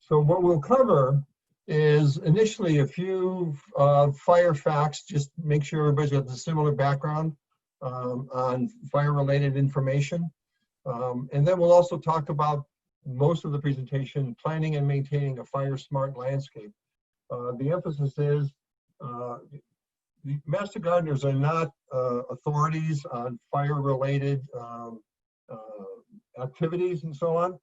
So what we'll cover is initially a few fire facts, just make sure everybody's got a similar background on fire-related information. And then we'll also talk about most of the presentation, planning and maintaining a fire-smart landscape. The emphasis is the master gardeners are not authorities on fire-related activities and so on.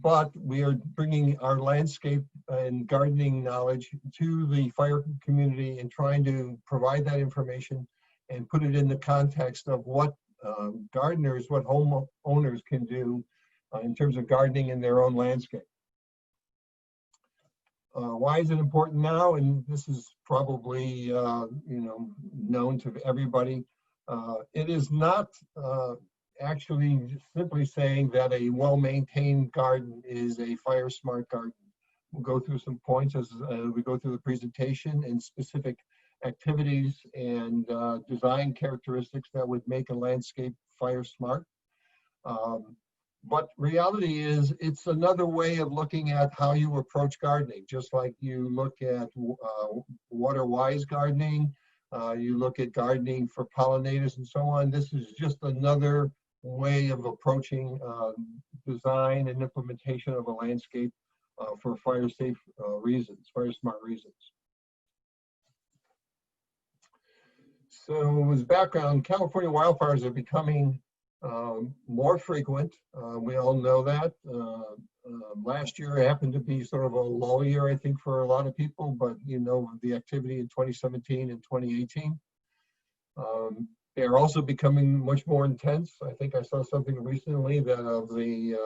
But we are bringing our landscape and gardening knowledge to the fire community and trying to provide that information and put it in the context of what gardeners, what homeowners can do in terms of gardening in their own landscape. Why is it important now? And this is probably known to everybody. It is not actually simply saying that a well-maintained garden is a fire-smart garden. We'll go through some points as we go through the presentation and specific activities and design characteristics that would make a landscape fire-smart. But reality is, it's another way of looking at how you approach gardening, just like you look at water-wise gardening, you look at gardening for pollinators and so on. This is just another way of approaching design and implementation of a landscape for fire-safe reasons, fire-smart reasons. So as background, California wildfires are becoming more frequent. We all know that. Last year happened to be sort of a low year, I think, for a lot of people, but the activity in 2017 and 2018. They're also becoming much more intense. I think I saw something recently that of the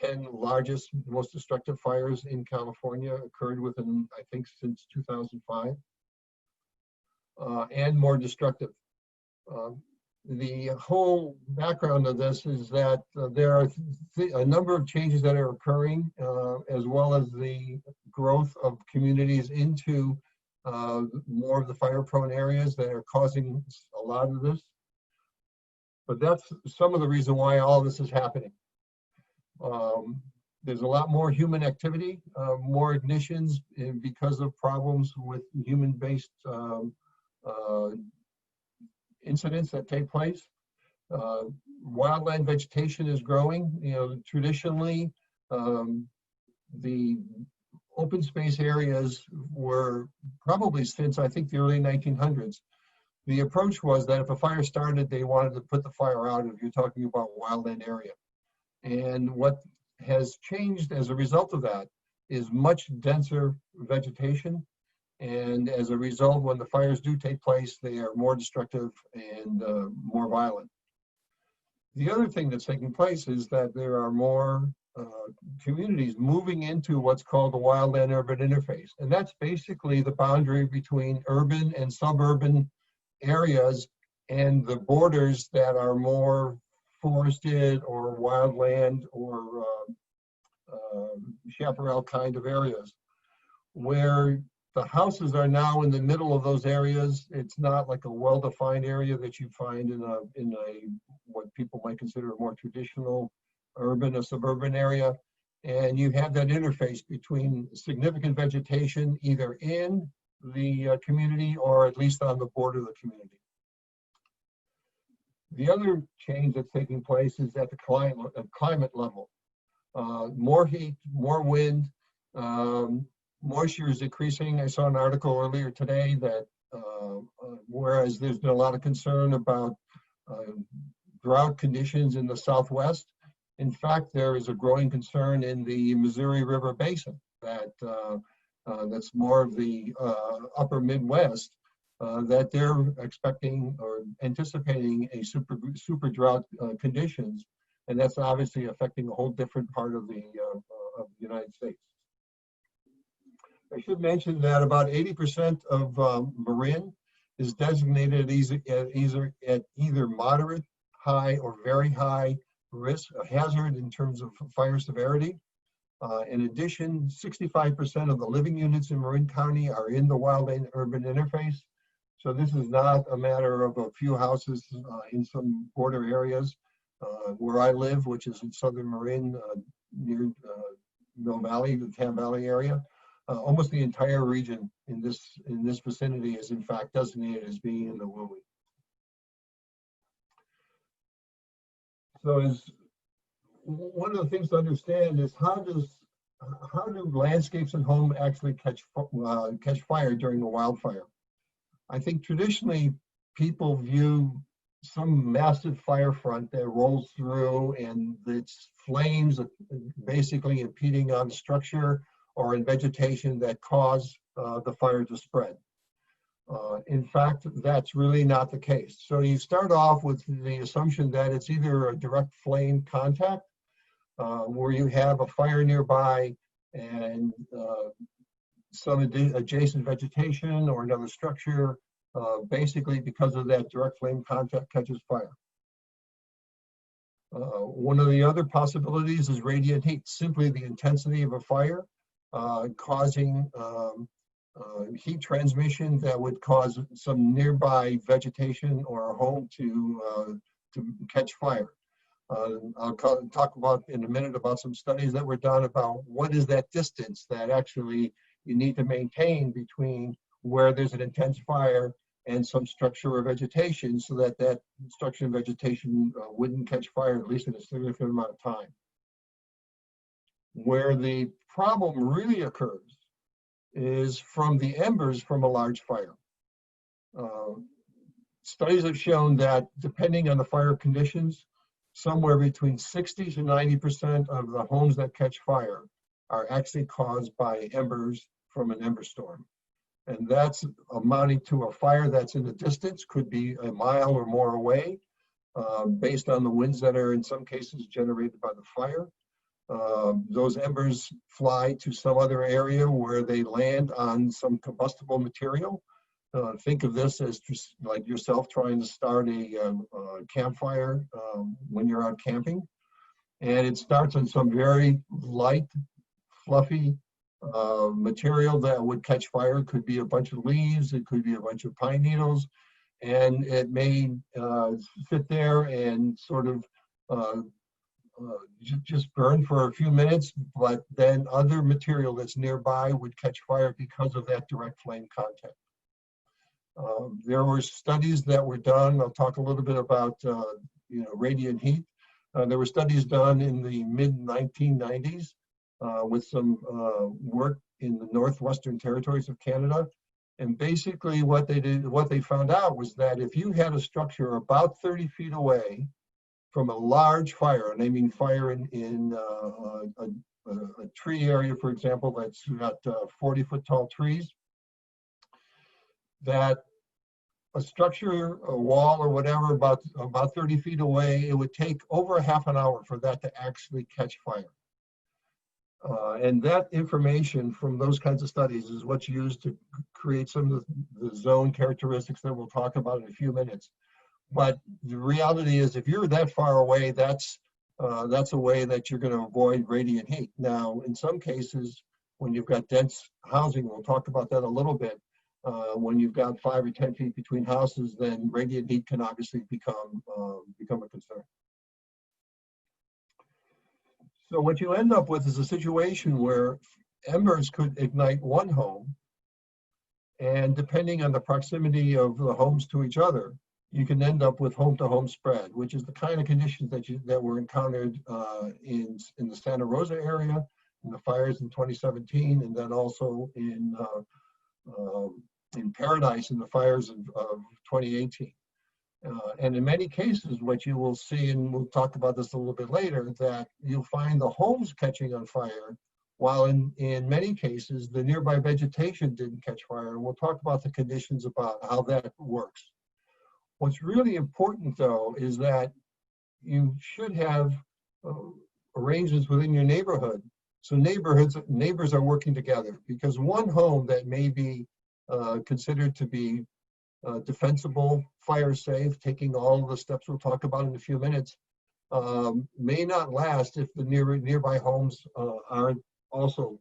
10 largest, most destructive fires in California occurred within, I think, since 2005, and more destructive. The whole background of this is that there are a number of changes that are occurring, as well as the growth of communities into more of the fire-prone areas that are causing a lot of this. But that's some of the reason why all this is happening. There's a lot more human activity, more ignitions because of problems with human-based incidents that take place. Wildland vegetation is growing. Traditionally, the open space areas were probably since, I think, the early 1900s. The approach was that if a fire started, they wanted to put the fire out if you're talking about wildland area. And what has changed as a result of that is much denser vegetation. And as a result, when the fires do take place, they are more destructive and more violent. The other thing that's taking place is that there are more communities moving into what's called the wildland-urban interface. And that's basically the boundary between urban and suburban areas and the borders that are more forested or wildland or chaparral kind of areas, where the houses are now in the middle of those areas. It's not like a well-defined area that you find in a what people might consider a more traditional urban or suburban area. And you have that interface between significant vegetation either in the community or at least on the border of the community. The other change that's taking place is at the climate level. More heat, more wind, moisture is decreasing. I saw an article earlier today that whereas there's been a lot of concern about drought conditions in the Southwest, in fact, there is a growing concern in the Missouri River Basin that that's more of the upper Midwest, that they're expecting or anticipating a super drought conditions, and that's obviously affecting a whole different part of the United States. I should mention that about 80% of Marin is designated at either moderate, high, or very high risk, a hazard in terms of fire severity. In addition, 65% of the living units in Marin County are in the wildland-urban interface. So this is not a matter of a few houses in some border areas. Where I live, which is in southern Marin, near Mill Valley, the Tam Valley area. Almost the entire region in this vicinity is in fact designated as being in the WUI. So one of the things to understand is how do landscapes and homes actually catch fire during a wildfire? I think traditionally people view some massive fire front that rolls through and its flames basically impeding on structure or in vegetation that cause the fire to spread. In fact, that's really not the case. So you start off with the assumption that it's either a direct flame contact, where you have a fire nearby and some adjacent vegetation or another structure, basically because of that direct flame contact catches fire. One of the other possibilities is radiant heat, simply the intensity of a fire causing heat transmission that would cause some nearby vegetation or a home to catch fire. I'll talk about in a minute about some studies that were done about what is that distance that actually you need to maintain between where there's an intense fire and some structure or vegetation so that that structure and vegetation wouldn't catch fire, at least in a significant amount of time. Where the problem really occurs is from the embers from a large fire. Studies have shown that depending on the fire conditions, somewhere between 60 to 90% of the homes that catch fire are actually caused by embers from an ember storm. And that's amounting to a fire that's in the distance, could be a mile or more away, based on the winds that are in some cases generated by the fire. Those embers fly to some other area where they land on some combustible material. Think of this as just like yourself trying to start a campfire when you're out camping. And it starts on some very light, fluffy material that would catch fire. It could be a bunch of leaves, it could be a bunch of pine needles, and it may sit there and sort of just burn for a few minutes, but then other material that's nearby would catch fire because of that direct flame contact. There were studies that were done. I'll talk a little bit about radiant heat. There were studies done in the mid-1990s with some work in the northwestern territories of Canada. And basically what they found out was that if you had a structure about 30 feet away from a large fire, and I mean fire in a tree area, for example, that's got 40-foot tall trees, that a structure, a wall or whatever, about 30 feet away, it would take over a half an hour for that to actually catch fire. And that information from those kinds of studies is what's used to create some of the zone characteristics that we'll talk about in a few minutes. But the reality is, if you're that far away, that's a way that you're going to avoid radiant heat. Now, in some cases, when you've got dense housing, we'll talk about that a little bit. When you've got 5 or 10 feet between houses, then radiant heat can obviously become a concern. So what you end up with is a situation where embers could ignite one home, and depending on the proximity of the homes to each other, you can end up with home-to-home spread, which is the kind of conditions that were encountered in the Santa Rosa area, in the fires in 2017, and then also in Paradise in the fires of 2018. And in many cases, what you will see, and we'll talk about this a little bit later, that you'll find the homes catching on fire, while in many cases, the nearby vegetation didn't catch fire. And we'll talk about the conditions about how that works. What's really important, though, is that you should have arrangements within your neighborhood. So neighbors are working together, because one home that may be considered to be defensible, fire safe, taking all of the steps we'll talk about in a few minutes, may not last if the nearby homes aren't also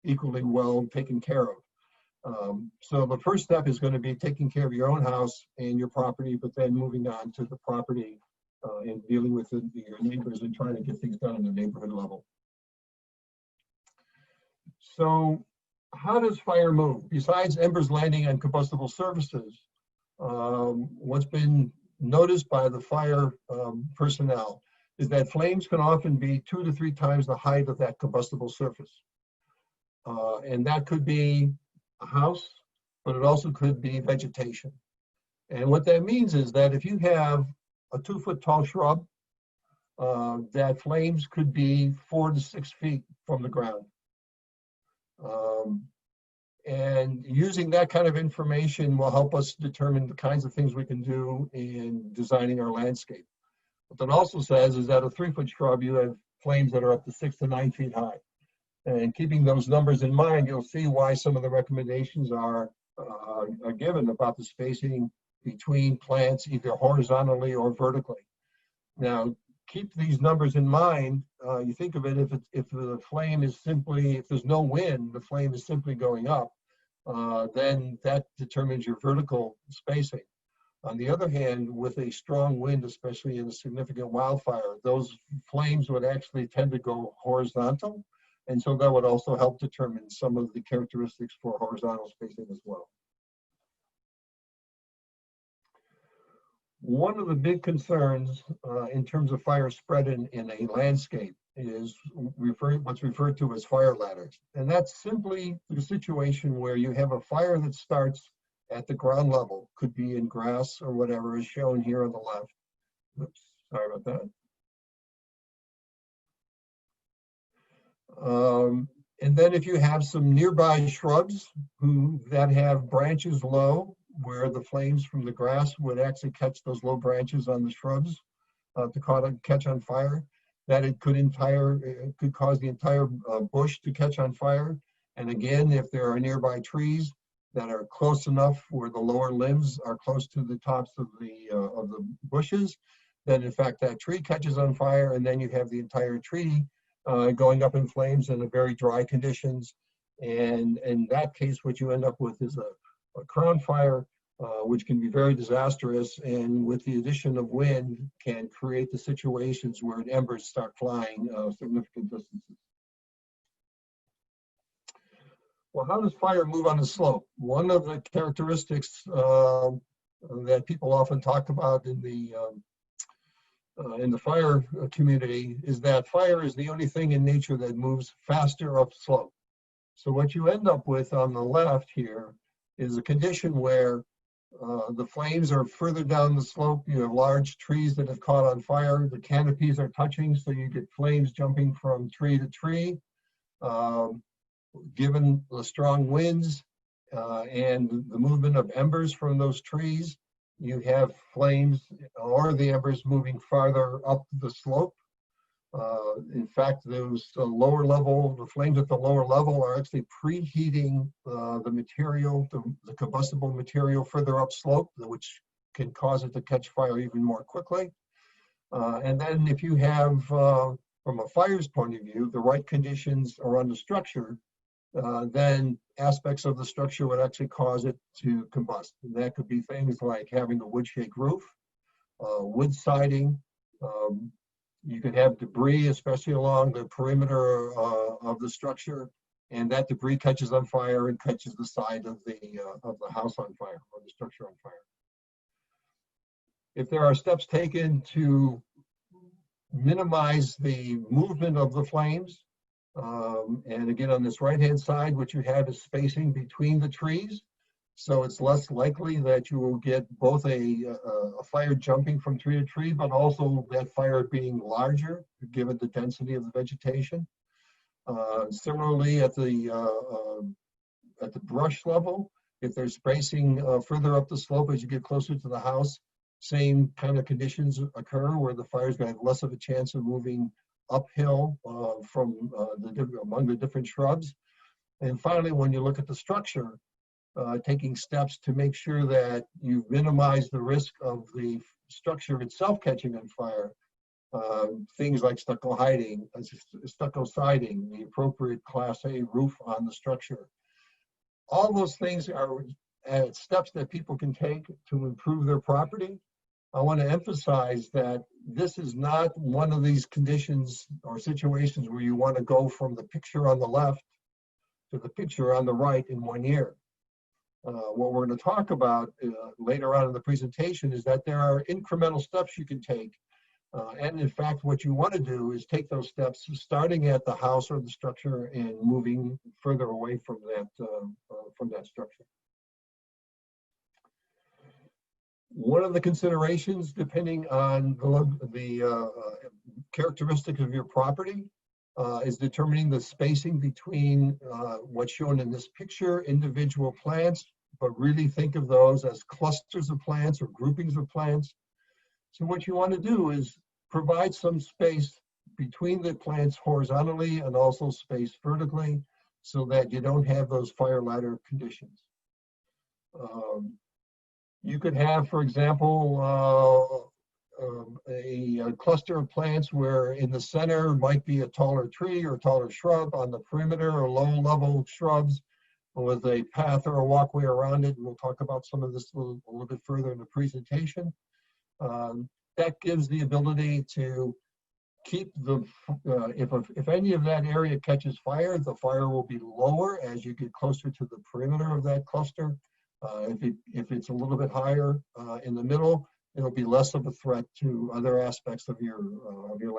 equally well taken care of. So the first step is going to be taking care of your own house and your property, but then moving on to the property and dealing with your neighbors and trying to get things done on the neighborhood level. So how does fire move? Besides embers landing on combustible surfaces, what's been noticed by the fire personnel is that flames can often be 2 to 3 times the height of that combustible surface. And that could be a house, but it also could be vegetation. And what that means is that if you have a 2-foot tall shrub, that flames could be 4 to 6 feet from the ground. And using that kind of information will help us determine the kinds of things we can do in designing our landscape. What that also says is that a 3-foot shrub, you have flames that are up to 6 to 9 feet high. And keeping those numbers in mind, you'll see why some of the recommendations are given about the spacing between plants, either horizontally or vertically. Now, keep these numbers in mind. You think of it, if the flame is simply, if there's no wind, the flame is simply going up, then that determines your vertical spacing. On the other hand, with a strong wind, especially in a significant wildfire, those flames would actually tend to go horizontal. And so that would also help determine some of the characteristics for horizontal spacing as well. One of the big concerns in terms of fire spread in a landscape is what's referred to as fire ladders. And that's simply the situation where you have a fire that starts at the ground level, could be in grass or whatever is shown here on the left. Oops, sorry about that. And then if you have some nearby shrubs that have branches low, where the flames from the grass would actually catch those low branches on the shrubs to catch on fire, that it could cause the entire bush to catch on fire. And again, if there are nearby trees that are close enough where the lower limbs are close to the tops of the bushes, then in fact that tree catches on fire, and then you have the entire tree going up in flames in a very dry conditions. And in that case, what you end up with is a crown fire, which can be very disastrous, and with the addition of wind can create the situations where embers start flying significant distances. Well, how does fire move on a slope? One of the characteristics that people often talk about in the fire community is that fire is the only thing in nature that moves faster up slope. So what you end up with on the left here is a condition where the flames are further down the slope. You have large trees that have caught on fire. The canopies are touching, so you get flames jumping from tree to tree. Given the strong winds and the movement of embers from those trees, you have flames or the embers moving farther up the slope. In fact, those lower level, the flames at the lower level are actually preheating the material, the combustible material further up slope, which can cause it to catch fire even more quickly. And then if you have, from a fire's point of view, the right conditions around the structure, then aspects of the structure would actually cause it to combust. And that could be things like having a wood shake roof, wood siding. You could have debris, especially along the perimeter of the structure, and that debris catches on fire and catches the side of the house on fire or the structure on fire. If there are steps taken to minimize the movement of the flames, and again, on this right-hand side, what you have is spacing between the trees. So it's less likely that you will get both a fire jumping from tree to tree, but also that fire being larger, given the density of the vegetation. Similarly, at the brush level, if there's spacing further up the slope as you get closer to the house, same kind of conditions occur where the fire's going to have less of a chance of moving uphill from among the different shrubs. And finally, when you look at the structure, taking steps to make sure that you minimize the risk of the structure itself catching on fire. Things like stucco siding, the appropriate Class A roof on the structure. All those things are steps that people can take to improve their property. I want to emphasize that this is not one of these conditions or situations where you want to go from the picture on the left to the picture on the right in 1 year. What we're going to talk about later on in the presentation is that there are incremental steps you can take. And in fact, what you want to do is take those steps starting at the house or the structure and moving further away from that structure. One of the considerations, depending on the characteristics of your property, is determining the spacing between what's shown in this picture, individual plants, but really think of those as clusters of plants or groupings of plants. So what you want to do is provide some space between the plants horizontally and also space vertically so that you don't have those fire ladder conditions. You could have, for example, a cluster of plants where in the center might be a taller tree or taller shrub, on the perimeter or low-level shrubs with a path or a walkway around it. And we'll talk about some of this a little bit further in the presentation. That gives the ability to keep the, if any of that area catches fire, the fire will be lower as you get closer to the perimeter of that cluster. If it's a little bit higher in the middle, it'll be less of a threat to other aspects of your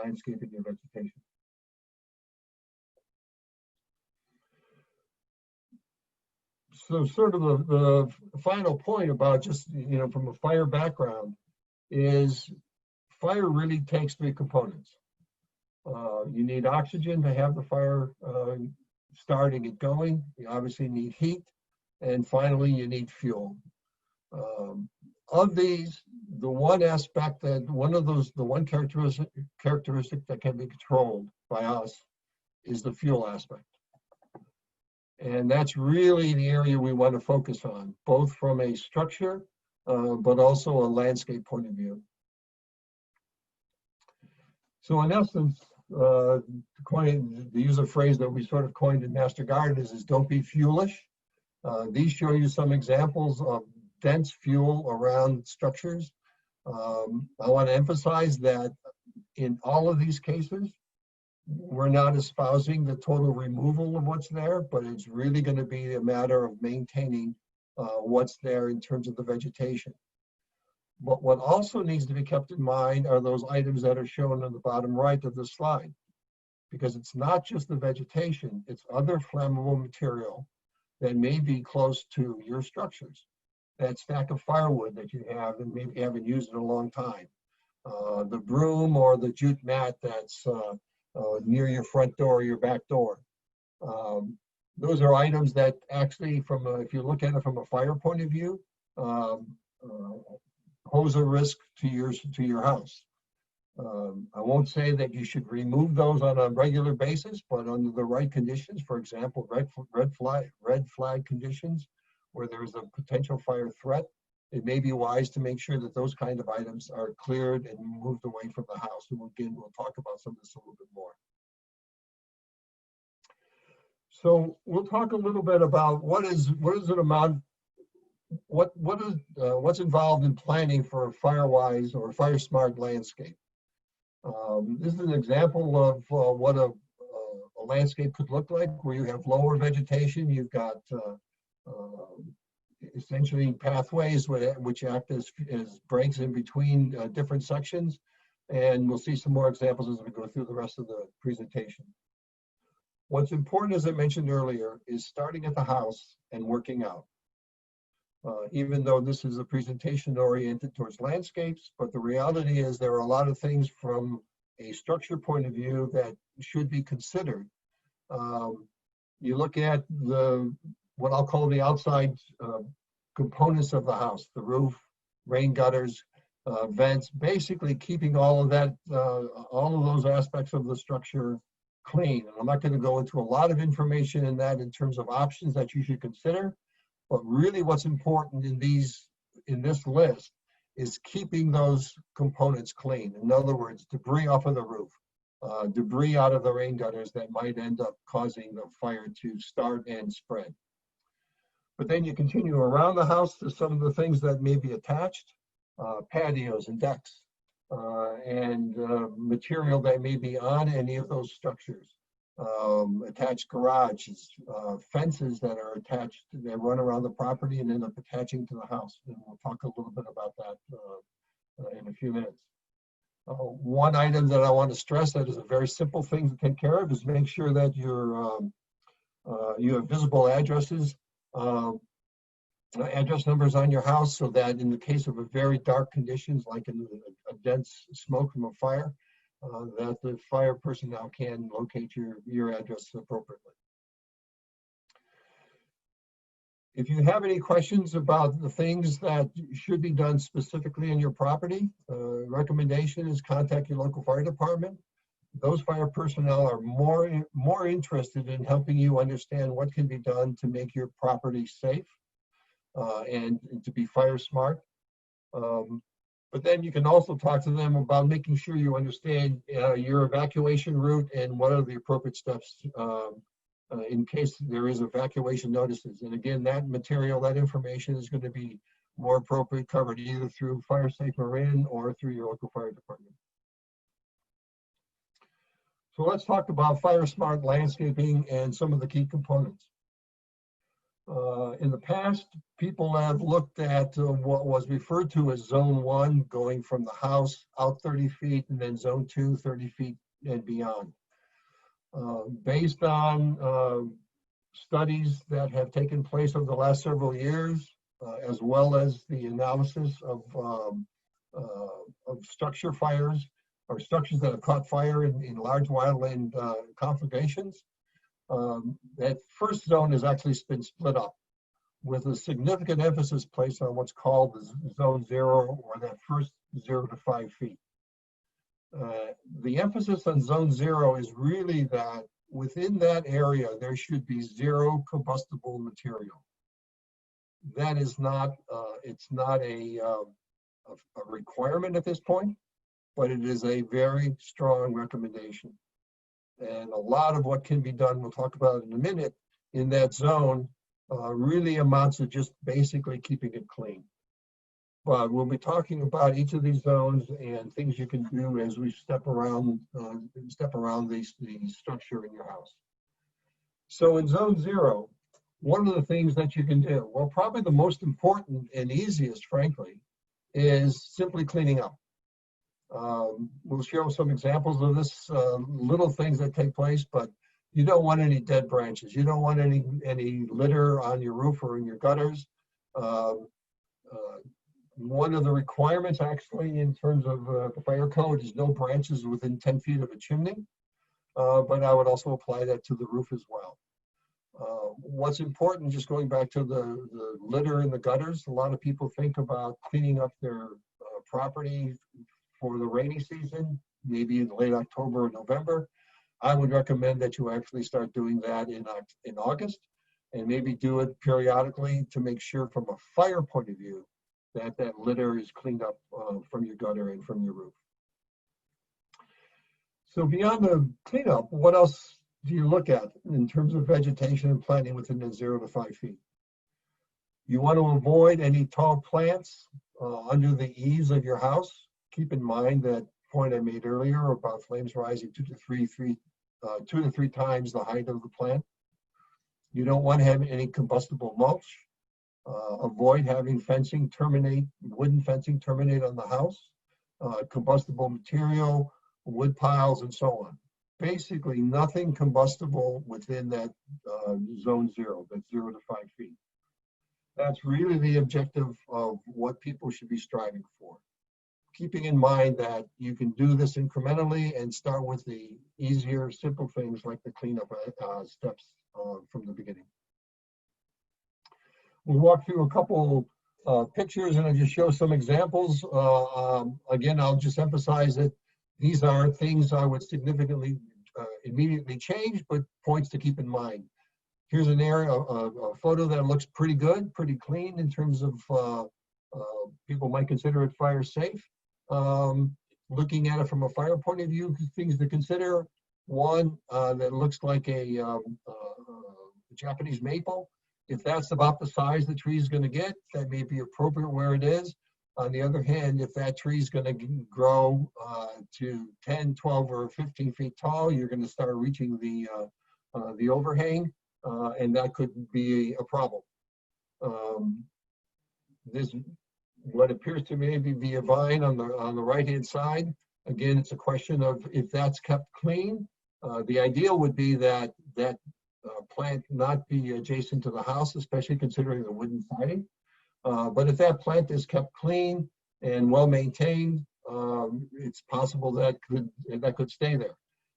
landscape and your vegetation. So sort of the final point about just, from a fire background is fire really takes three components. You need oxygen to have the fire start and get going. You obviously need heat. And finally, you need fuel. Of these, the one aspect that the one characteristic that can be controlled by us is the fuel aspect. And that's really the area we want to focus on, both from a structure, but also a landscape point of view. So in essence, to use a phrase that we sort of coined in Master Gardeners is don't be fuelish. These show you some examples of dense fuel around structures. I want to emphasize that in all of these cases, we're not espousing the total removal of what's there, but it's really going to be a matter of maintaining what's there in terms of the vegetation. But what also needs to be kept in mind are those items that are shown on the bottom right of the slide, because it's not just the vegetation, it's other flammable material that may be close to your structures. That stack of firewood that you have and maybe haven't used in a long time. The broom or the jute mat that's near your front door or your back door. Those are items that actually, if you look at it from a fire point of view, pose a risk to your house. I won't say that you should remove those on a regular basis, but under the right conditions, for example, red flag conditions, where there's a potential fire threat, it may be wise to make sure that those kind of items are cleared and moved away from the house. And again, we'll talk about some of this a little bit more. So we'll talk a little bit about what's involved in planning for a fire-wise or fire-smart landscape. This is an example of what a landscape could look like, where you have lower vegetation. You've got essentially pathways which act as breaks in between different sections. And we'll see some more examples as we go through the rest of the presentation. What's important, as I mentioned earlier, is starting at the house and working out. Even though this is a presentation oriented towards landscapes, but the reality is there are a lot of things from a structure point of view that should be considered. You look at what I'll call the outside components of the house, the roof, rain gutters, vents, basically keeping all of that, all of those aspects of the structure clean. And I'm not going to go into a lot of information in that in terms of options that you should consider. But really what's important in this list is keeping those components clean. In other words, debris off of the roof, debris out of the rain gutters that might end up causing the fire to start and spread. But then you continue around the house to some of the things that may be attached, patios and decks, and material that may be on any of those structures. attached garages, fences that are attached, that run around the property and end up attaching to the house. And we'll talk a little bit about that in a few minutes. One item that I want to stress that is a very simple thing to take care of is make sure that you have visible addresses, address numbers on your house, so that in the case of a very dark conditions, like in a dense smoke from a fire, that the fire personnel can locate your address appropriately. If you have any questions about the things that should be done specifically in your property, recommendation is contact your local fire department. Those fire personnel are more interested in helping you understand what can be done to make your property safe and to be fire smart. But then you can also talk to them about making sure you understand your evacuation route and what are the appropriate steps in case there is evacuation notices. And again, that material, that information is going to be more appropriate covered either through FIREsafe Marin or through your local fire department. So let's talk about fire smart landscaping and some of the key components. In the past, people have looked at what was referred to as Zone 1, going from the house out 30 feet, and then Zone 2, 30 feet and beyond. Based on studies that have taken place over the last several years, as well as the analysis of structure fires, or structures that have caught fire in large wildland conflagrations, that first zone has actually been split up with a significant emphasis placed on what's called the Zone 0, or that first 0 to 5 feet. The emphasis on Zone 0 is really that within that area, there should be zero combustible material. That is not, it's not a requirement at this point, but it is a very strong recommendation. And a lot of what can be done, we'll talk about in a minute, in that zone really amounts to just basically keeping it clean. But we'll be talking about each of these zones and things you can do as we step around the structure in your house. So in Zone 0, one of the things that you can do, well, probably the most important and easiest, frankly, is simply cleaning up. We'll show some examples of this, little things that take place, but you don't want any dead branches. You don't want any litter on your roof or in your gutters. One of the requirements, actually, in terms of the fire code is no branches within 10 feet of a chimney, but I would also apply that to the roof as well. What's important, just going back to the litter in the gutters, a lot of people think about cleaning up their property for the rainy season, maybe in late October or November. I would recommend that you actually start doing that in August, and maybe do it periodically to make sure from a fire point of view that that litter is cleaned up from your gutter and from your roof. So beyond the cleanup, what else do you look at in terms of vegetation and planting within the 0 to 5 feet? You want to avoid any tall plants under the eaves of your house. Keep in mind that point I made earlier about flames rising 2 to 3 times the height of the plant. You don't want to have any combustible mulch. Avoid having wooden fencing terminate on the house, combustible material, wood piles, and so on. Basically, nothing combustible within that Zone 0, that's 0 to 5 feet. That's really the objective of what people should be striving for. Keeping in mind that you can do this incrementally and start with the easier, simple things like the cleanup steps from the beginning. We'll walk through a couple pictures and I'll just show some examples. Again, I'll just emphasize that these are things I would significantly immediately change, but points to keep in mind. Here's an area, a photo that looks pretty good, pretty clean in terms of people might consider it fire safe. Looking at it from a fire point of view, things to consider. One that looks like a Japanese maple. If that's about the size the tree is going to get, that may be appropriate where it is. On the other hand, if that tree is going to grow to 10, 12, or 15 feet tall, you're going to start reaching the overhang, and that could be a problem. This, what appears to maybe be a vine on the right-hand side. Again, it's a question of if that's kept clean. The ideal would be that plant not be adjacent to the house, especially considering the wooden siding. But if that plant is kept clean and well maintained, it's possible that could stay there.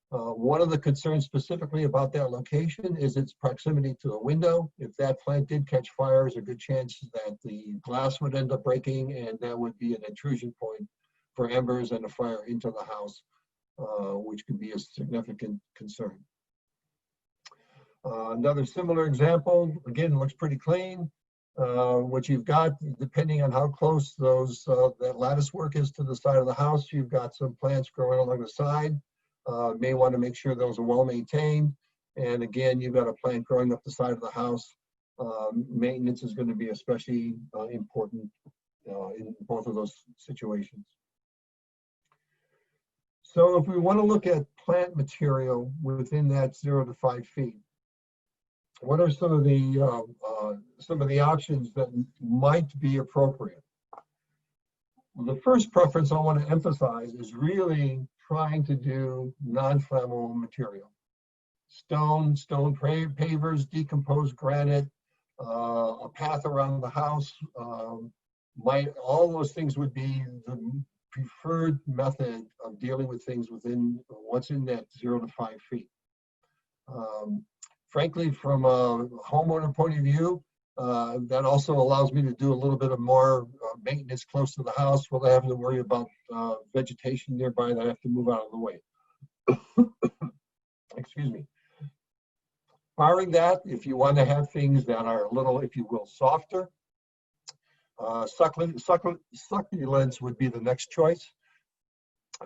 One of the concerns specifically about that location is its proximity to a window. If that plant did catch fire, there's a good chance that the glass would end up breaking, and that would be an intrusion point for embers and a fire into the house, which could be a significant concern. Another similar example, again, looks pretty clean. What you've got, depending on how close that lattice work is to the side of the house, you've got some plants growing along the side. May want to make sure those are well maintained. And again, you've got a plant growing up the side of the house. Maintenance is going to be especially important in both of those situations. So if we want to look at plant material within that 0 to 5 feet, what are some of the options that might be appropriate? Well, the first preference I want to emphasize is really trying to do non-flammable material. Stone pavers, decomposed granite, a path around the house. All those things would be the preferred method of dealing with things within what's in that 0 to 5 feet. Frankly, from a homeowner point of view, that also allows me to do a little bit of more maintenance close to the house without having to worry about vegetation nearby that I have to move out of the way. Excuse me. Barring that, if you want to have things that are a little, if you will, softer, succulents would be the next choice.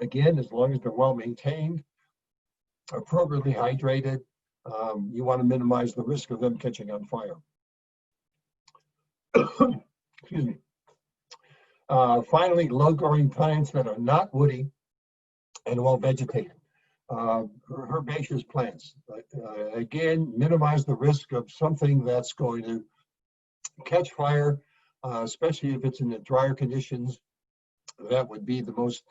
Again, as long as they're well maintained, appropriately hydrated, you want to minimize the risk of them catching on fire. Excuse me. Finally, low-growing plants that are not woody and well vegetated. Herbaceous plants. Again, minimize the risk of something that's going to catch fire, especially if it's in the drier conditions. That would be the most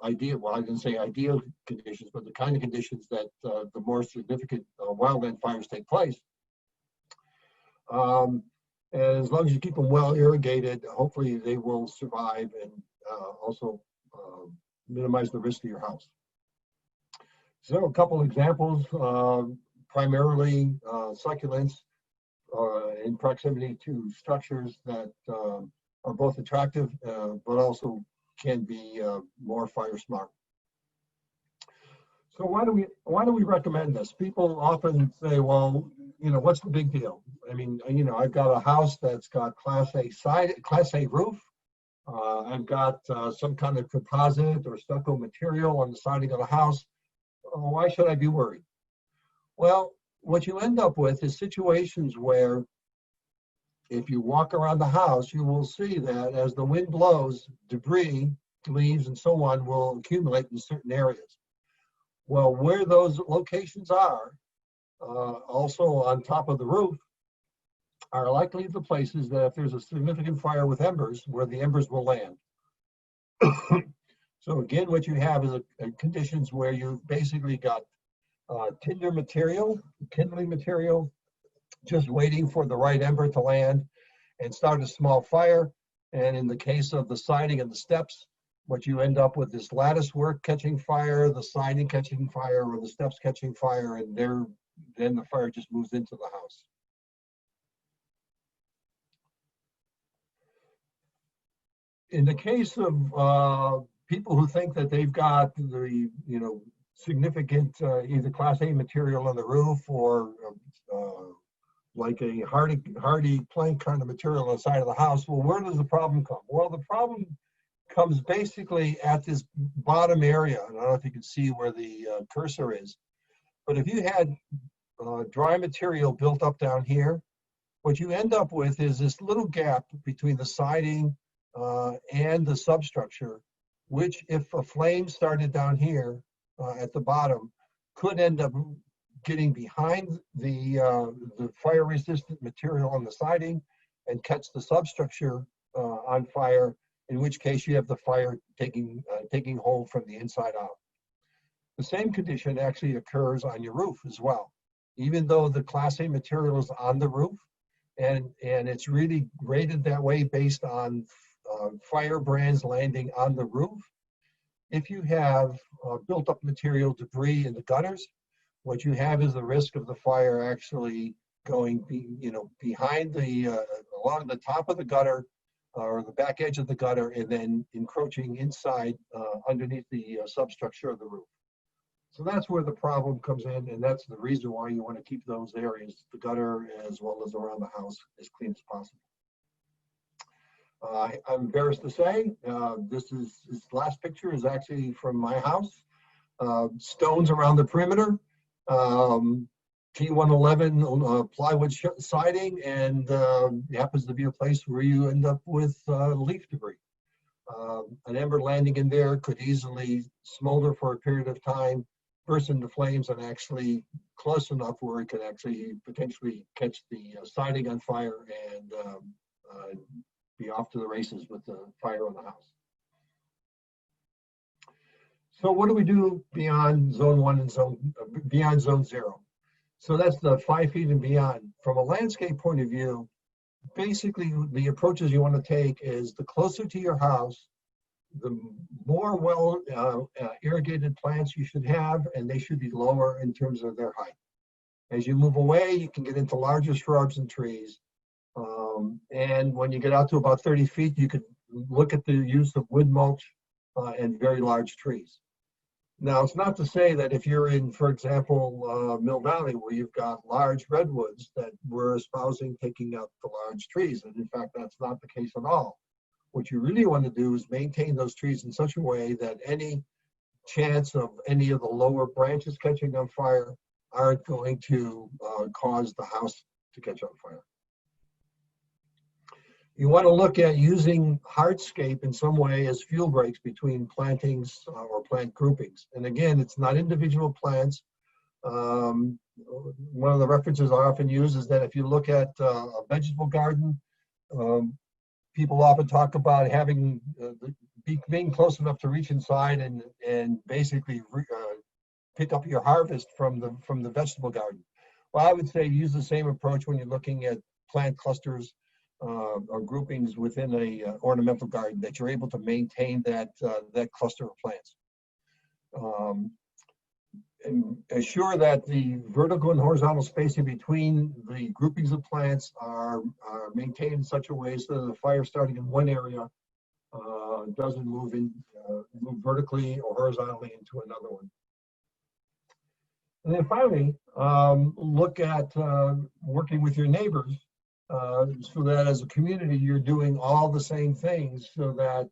ideal, well, I didn't say ideal conditions, but the kind of conditions that the more significant wildland fires take place. As long as you keep them well irrigated, hopefully they will survive and also minimize the risk to your house. So a couple examples, primarily succulents in proximity to structures that are both attractive, but also can be more fire smart. So why do we recommend this? People often say, well, you know, what's the big deal? I mean, you know, I've got a house that's got Class A roof. I've got some kind of composite or stucco material on the siding of the house. Why should I be worried? Well, what you end up with is situations where if you walk around the house, you will see that as the wind blows, debris, leaves, and so on will accumulate in certain areas. Well, where those locations are, also on top of the roof, are likely the places that if there's a significant fire with embers, where the embers will land. So again, what you have is conditions where you've basically got tinder material, kindling material, just waiting for the right ember to land and start a small fire. And in the case of the siding and the steps, what you end up with is lattice work catching fire, the siding catching fire, or the steps catching fire, and then the fire just moves into the house. In the case of people who think that they've got the, you know, significant either Class A material on the roof or like a hardy plank kind of material on the side of the house, well, where does the problem come? Well, the problem comes basically at this bottom area. I don't know if you can see where the cursor is, but if you had dry material built up down here, what you end up with is this little gap between the siding and the substructure, which if a flame started down here at the bottom, could end up getting behind the fire-resistant material on the siding and catch the substructure on fire, in which case you have the fire taking hold from the inside out. The same condition actually occurs on your roof as well. Even though the Class A material is on the roof, and it's really rated that way based on fire brands landing on the roof, if you have built up material debris in the gutters, what you have is the risk of the fire actually going behind along the top of the gutter or the back edge of the gutter, and then encroaching inside underneath the substructure of the roof. So that's where the problem comes in, and that's the reason why you want to keep those areas, the gutter as well as around the house, as clean as possible. I'm embarrassed to say, this last picture is actually from my house. Stones around the perimeter, T111 plywood siding, and it happens to be a place where you end up with leaf debris. An ember landing in there could easily smolder for a period of time, burst into flames, and actually close enough where it could actually potentially catch the siding on fire and be off to the races with the fire on the house. So what do we do beyond zone 1 and beyond zone 0? So that's the 5 feet and beyond. From a landscape point of view, basically the approaches you want to take is the closer to your house, the more well irrigated plants you should have, and they should be lower in terms of their height. As you move away, you can get into larger shrubs and trees. And when you get out to about 30 feet, you could look at the use of wood mulch and very large trees. Now, it's not to say that if you're in, for example, Mill Valley, where you've got large redwoods, that we're espousing taking out the large trees. And in fact, that's not the case at all. What you really want to do is maintain those trees in such a way that any chance of any of the lower branches catching on fire aren't going to cause the house to catch on fire. You want to look at using hardscape in some way as fuel breaks between plantings or plant groupings. And again, it's not individual plants. One of the references I often use is that if you look at a vegetable garden, people often talk about having being close enough to reach inside and basically pick up your harvest from the vegetable garden. Well, I would say use the same approach when you're looking at plant clusters or groupings within a ornamental garden, that you're able to maintain that cluster of plants. And assure that the vertical and horizontal spacing between the groupings of plants are maintained in such a way so that the fire starting in one area doesn't move vertically or horizontally into another one. And then finally, look at working with your neighbors so that as a community, you're doing all the same things so that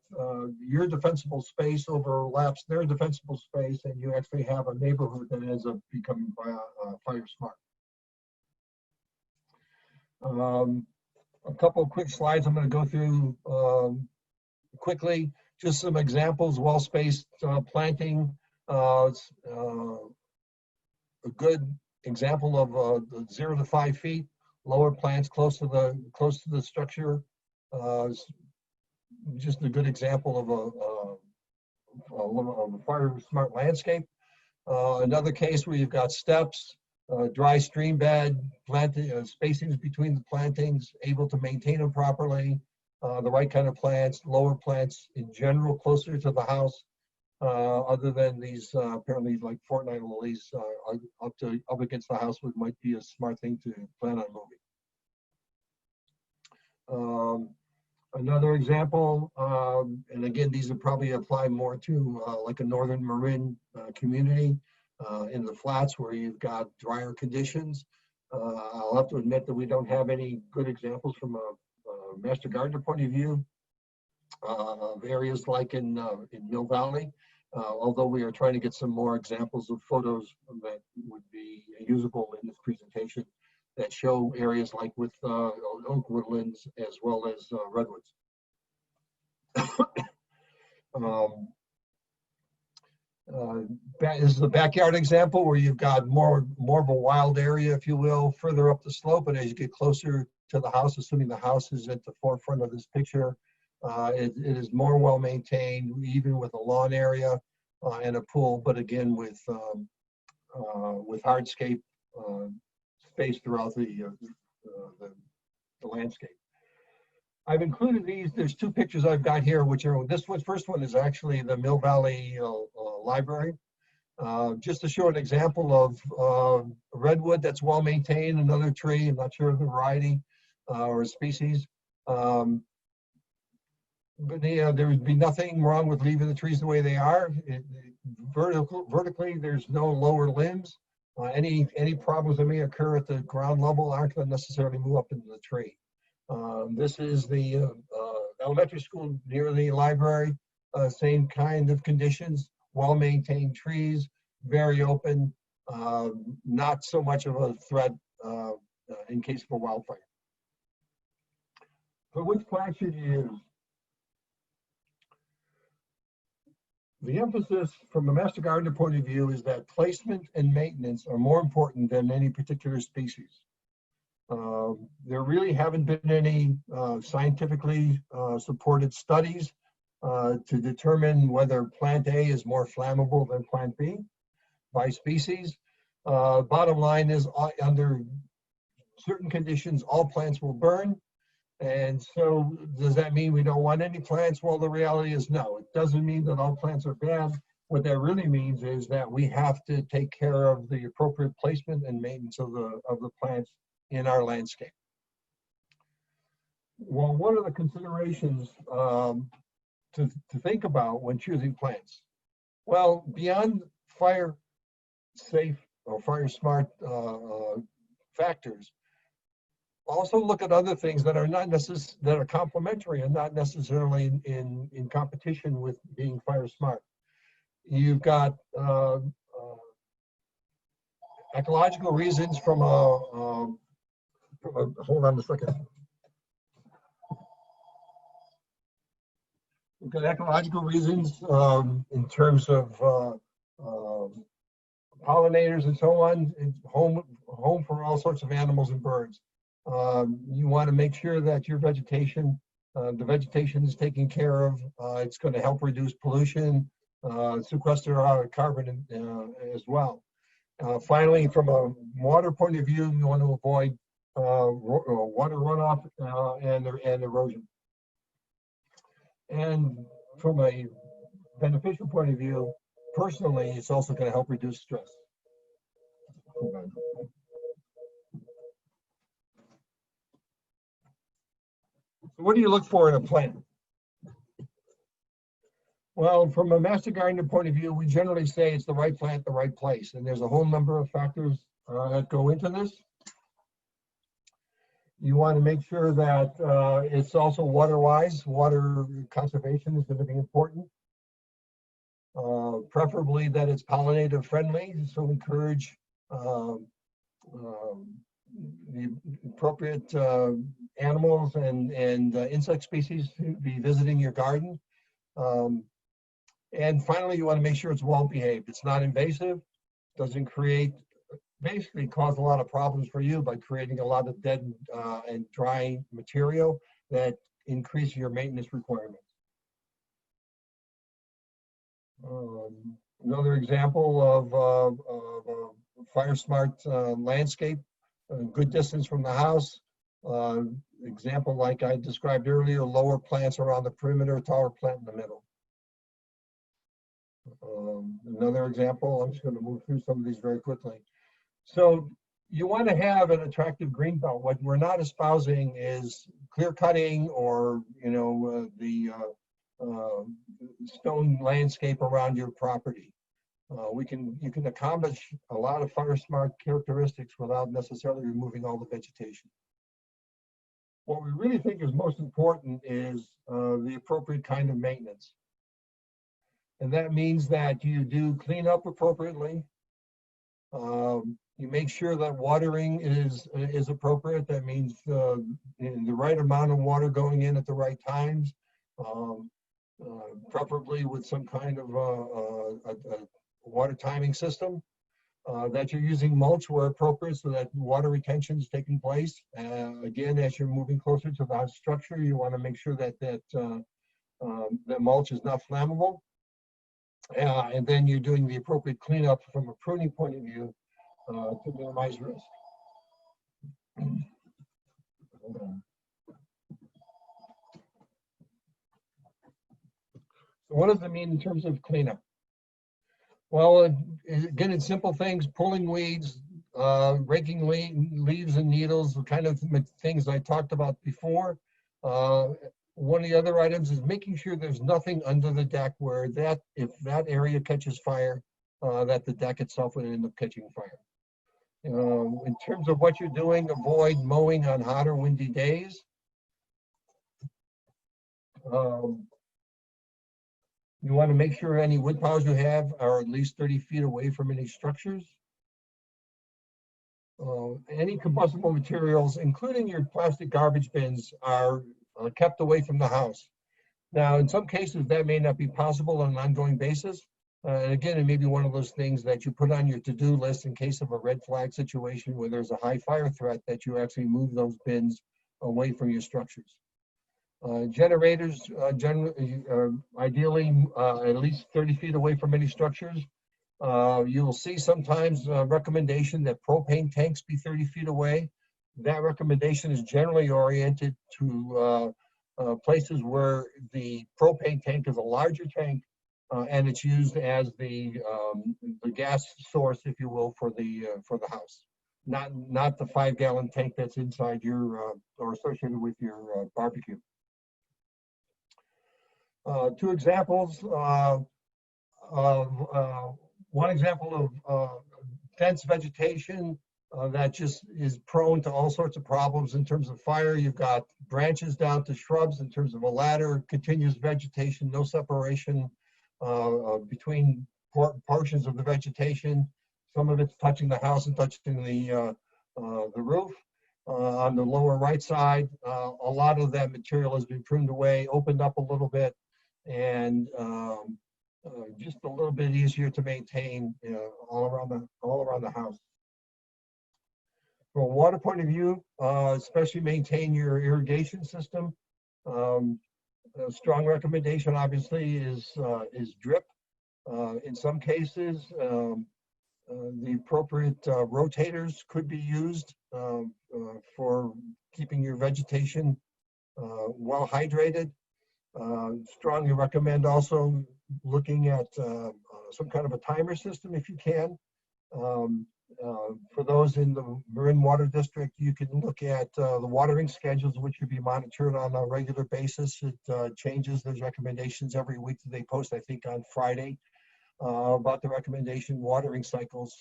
your defensible space overlaps their defensible space, and you actually have a neighborhood that ends up becoming fire smart. A couple of quick slides I'm going to go through quickly. Just some examples: well-spaced planting. A good example of 0 to 5 feet. Lower plants close to the structure. Just a good example of a fire smart landscape. Another case where you've got steps, dry stream bed, planting spacings between the plantings, able to maintain them properly, the right kind of plants, lower plants in general closer to the house. Other than these apparently like fortnight lilies up against the house, which might be a smart thing to plan on moving. Another example, and again, these would probably apply more to like a northern Marin community in the flats where you've got drier conditions. I'll have to admit that we don't have any good examples from a Master Gardener point of view of areas like in Mill Valley. Although we are trying to get some more examples of photos that would be usable in this presentation that show areas like with oak woodlands as well as redwoods. Um, this is a backyard example where you've got more of a wild area, if you will, further up the slope. And as you get closer to the house, assuming the house is at the forefront of this picture, it is more well maintained, even with a lawn area and a pool, but again with hardscape space throughout the landscape. I've included these. There's two pictures I've got here, which are first one is actually the Mill Valley Library. Just to show an example of redwood that's well maintained, another tree, I'm not sure of the variety or species. But there would be nothing wrong with leaving the trees the way they are. Vertically, there's no lower limbs. Any problems that may occur at the ground level aren't going to necessarily move up into the tree. This is the elementary school near the library, same kind of conditions, well-maintained trees, very open, not so much of a threat in case of a wildfire. So which plant should you use? The emphasis from a master gardener point of view is that placement and maintenance are more important than any particular species. There really haven't been any scientifically supported studies to determine whether plant A is more flammable than plant B by species. Bottom line is, under certain conditions, all plants will burn. And so does that mean we don't want any plants? Well, the reality is no. It doesn't mean that all plants are bad. What that really means is that we have to take care of the appropriate placement and maintenance of the plants in our landscape. Well, what are the considerations to think about when choosing plants? Well, beyond fire safe or fire smart factors, also look at other things that are not that are complementary and not necessarily in competition with being fire smart. You've got ecological reasons from a hold on a second. We've got ecological reasons in terms of pollinators and so on. It's home for all sorts of animals and birds. You want to make sure that your vegetation, the vegetation is taken care of. It's going to help reduce pollution, sequester carbon as well. Finally, from a water point of view, you want to avoid water runoff and erosion. And from a beneficial point of view, personally, it's also going to help reduce stress. So what do you look for in a plant? Well, from a master gardener point of view, we generally say it's the right plant, the right place. And there's a whole number of factors that go into this. You want to make sure that it's also water-wise. Water conservation is going to be important. Preferably that it's pollinator friendly, so encourage the appropriate animals and insect species to be visiting your garden. And finally, you want to make sure it's well behaved. It's not invasive, doesn't basically cause a lot of problems for you by creating a lot of dead and dry material that increase your maintenance requirements. Another example of fire smart landscape, good distance from the house. Example like I described earlier, lower plants around the perimeter, taller plant in the middle. Another example, I'm just going to move through some of these very quickly. So you want to have an attractive green belt. What we're not espousing is clear cutting or the stone landscape around your property. You can accomplish a lot of fire smart characteristics without necessarily removing all the vegetation. What we really think is most important is the appropriate kind of maintenance. And that means that you do clean up appropriately. You make sure that watering is appropriate. That means the right amount of water going in at the right times. preferably with some kind of a water timing system. That you're using mulch where appropriate so that water retention is taking place. Again, as you're moving closer to the house structure, you want to make sure that the mulch is not flammable. And then you're doing the appropriate cleanup from a pruning point of view to minimize risk. So what does it mean in terms of cleanup? Well, again, it's simple things: pulling weeds, raking leaves and needles, the kind of things I talked about before. One of the other items is making sure there's nothing under the deck where if that area catches fire, that the deck itself would end up catching fire. In terms of what you're doing, avoid mowing on hot or windy days. You want to make sure any wood piles you have are at least 30 feet away from any structures. Any combustible materials, including your plastic garbage bins, are kept away from the house. Now, in some cases, that may not be possible on an ongoing basis. And again, it may be one of those things that you put on your to-do list in case of a red flag situation where there's a high fire threat, that you actually move those bins away from your structures. Generators, ideally at least 30 feet away from any structures. You will see sometimes a recommendation that propane tanks be 30 feet away. That recommendation is generally oriented to places where the propane tank is a larger tank and it's used as the gas source, if you will, for the house. Not the 5-gallon tank that's inside your or associated with your barbecue. Two examples one example of dense vegetation that just is prone to all sorts of problems in terms of fire. You've got branches down to shrubs in terms of a ladder, continuous vegetation, no separation between portions of the vegetation. Some of it's touching the house and touching the roof. On the lower right side, a lot of that material has been pruned away, opened up a little bit, and just a little bit easier to maintain all around the house. From a water point of view, especially maintain your irrigation system. A strong recommendation, obviously, is drip. In some cases, the appropriate rotators could be used for keeping your vegetation well hydrated. Strongly recommend also looking at some kind of a timer system if you can. For those in the Marin Water District, you can look at the watering schedules, which should be monitored on a regular basis. It changes. There's recommendations every week that they post, I think, on Friday, about the recommendation watering cycles,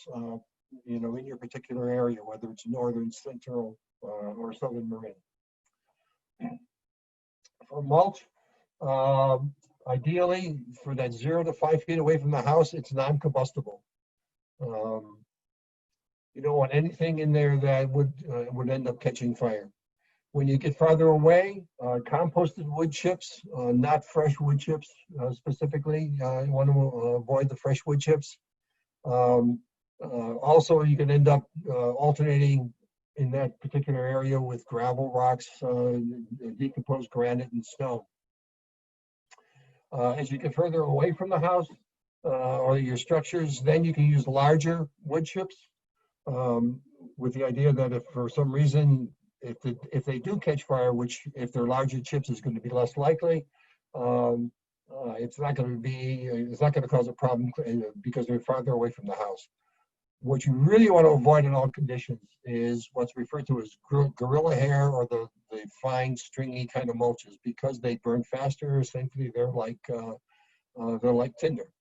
in your particular area, whether it's northern, central, or southern Marin. For mulch, ideally, for that 0 to 5 feet away from the house, it's non-combustible. You don't want anything in there that would end up catching fire. When you get farther away, composted wood chips, not fresh wood chips specifically. You want to avoid the fresh wood chips. Also, you can end up alternating in that particular area with gravel, rocks, decomposed granite, and stone. As you get further away from the house or your structures, then you can use larger wood chips with the idea that if for some reason, if they do catch fire, which if they're larger chips is going to be less likely, it's not going to cause a problem because they're farther away from the house. What you really want to avoid in all conditions is what's referred to as gorilla hair or the fine stringy kind of mulches, because they burn faster. Essentially, they're like tinder.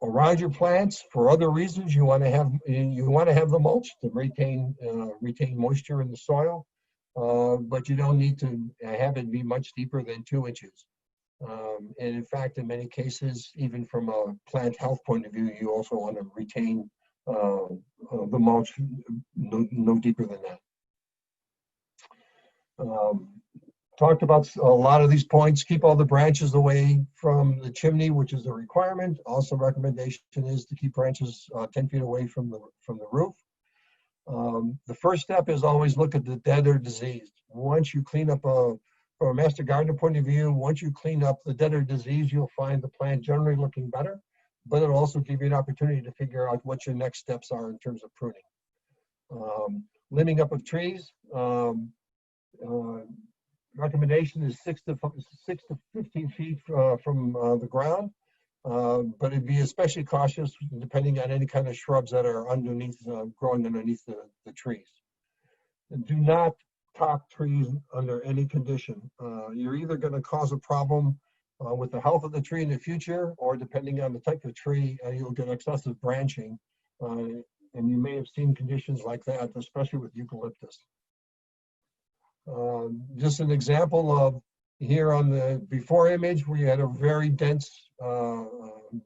Around your plants, for other reasons, you want to have the mulch to retain moisture in the soil, but you don't need to have it be much deeper than 2 inches. And in fact, in many cases, even from a plant health point of view, you also want to retain the mulch no deeper than that. Talked about a lot of these points. Keep all the branches away from the chimney, which is a requirement. Also, recommendation is to keep branches 10 feet away from the roof. The first step is always look at the dead or diseased. Once you clean up from a master gardener point of view, once you clean up the dead or diseased, you'll find the plant generally looking better, but it'll also give you an opportunity to figure out what your next steps are in terms of pruning. Limbing up of trees. Recommendation is 6 to 15 feet from the ground, but it'd be especially cautious depending on any kind of shrubs that are underneath, growing underneath the trees. And do not top trees under any condition. You're either going to cause a problem with the health of the tree in the future, or depending on the type of tree, you'll get excessive branching. And you may have seen conditions like that, especially with eucalyptus. Just an example of here on the before image where you had a very dense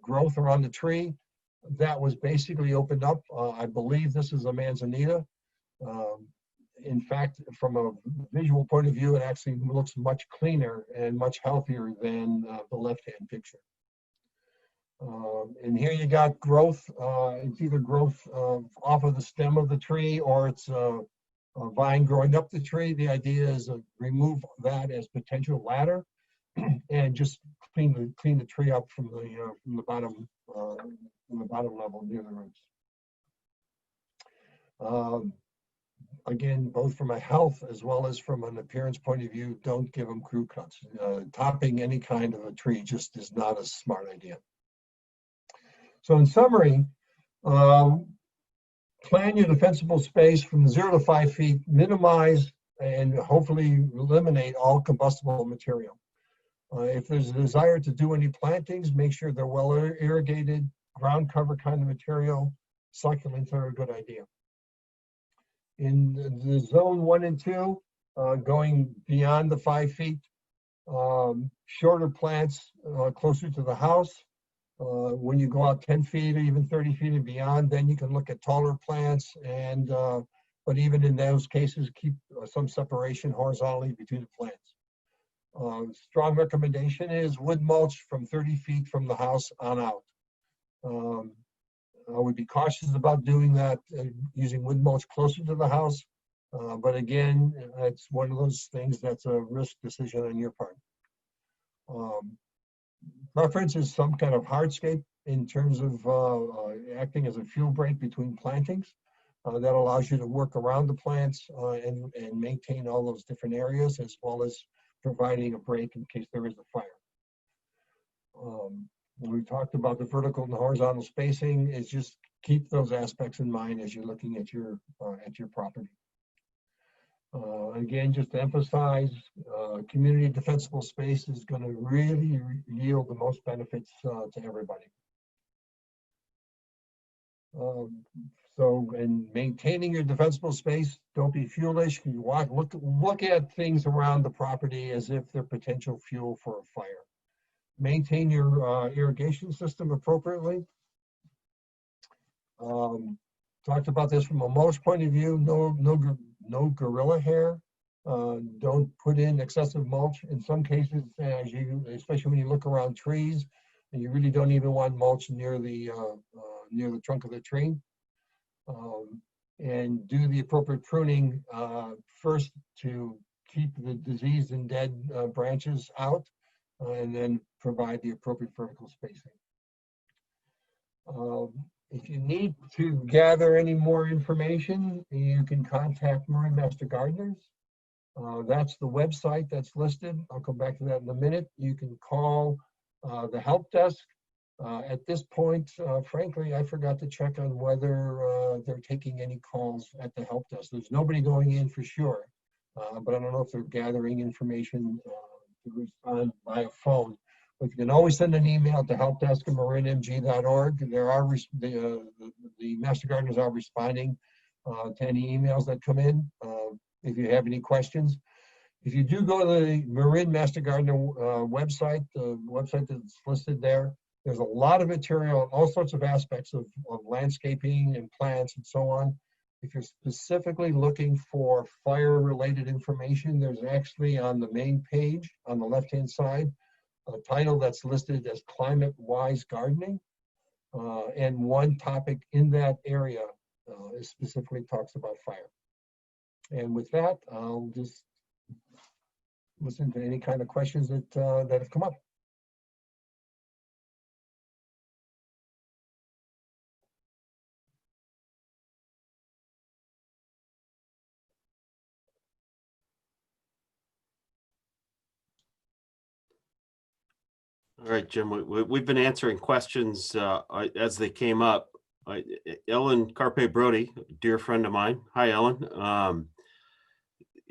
growth around the tree. That was basically opened up. I believe this is a manzanita. In fact, from a visual point of view, it actually looks much cleaner and much healthier than the left-hand picture. And here you got growth. It's either growth off of the stem of the tree, or it's a vine growing up the tree. The idea is to remove that as potential ladder and just clean the tree up from the bottom level near the roots. Again, both from a health as well as from an appearance point of view, don't give them crew cuts. Topping any kind of a tree just is not a smart idea. So in summary, plan your defensible space from 0 to 5 feet, minimize and hopefully eliminate all combustible material. If there's a desire to do any plantings, make sure they're well irrigated, ground cover kind of material. Succulents are a good idea. In the zone 1 and 2, going beyond the 5 feet, shorter plants closer to the house. When you go out 10 feet or even 30 feet and beyond, then you can look at taller plants. And but even in those cases, keep some separation horizontally between the plants. Strong recommendation is wood mulch from 30 feet from the house on out. I would be cautious about doing that, using wood mulch closer to the house. But again, it's one of those things that's a risk decision on your part. Preference is some kind of hardscape in terms of acting as a fuel break between plantings. That allows you to work around the plants and maintain all those different areas, as well as providing a break in case there is a fire. We talked about the vertical and the horizontal spacing. Is just keep those aspects in mind as you're looking at your property. Again, just to emphasize, community defensible space is going to really yield the most benefits to everybody. So, in maintaining your defensible space, don't be foolish. You look at things around the property as if they're potential fuel for a fire. Maintain your irrigation system appropriately. Talked about this from a mulch point of view. No gorilla hair. Don't put in excessive mulch. In some cases, especially when you look around trees, and you really don't even want mulch near the trunk of the tree. And do the appropriate pruning first to keep the diseased and dead branches out, and then provide the appropriate vertical spacing. If you need to gather any more information, you can contact Marin Master Gardeners. That's the website that's listed. I'll come back to that in a minute. You can call the help desk. At this point, frankly, I forgot to check on whether they're taking any calls at the help desk. There's nobody going in for sure, but I don't know if they're gathering information to respond via phone. But you can always send an email to helpdesk@marinmg.org. The Master Gardeners are responding to any emails that come in if you have any questions. If you do go to the Marin Master Gardener website, the website that's listed there, there's a lot of material, all sorts of aspects of landscaping and plants and so on. If you're specifically looking for fire-related information, there's actually on the main page on the left-hand side a title that's listed as Climate-Wise Gardening. And one topic in that area specifically talks about fire. And with that, I'll just listen to any kind of questions that have come up. All right, Jim, we've been answering questions as they came up. Ellen Carpe Brody, a dear friend of mine. Hi, Ellen.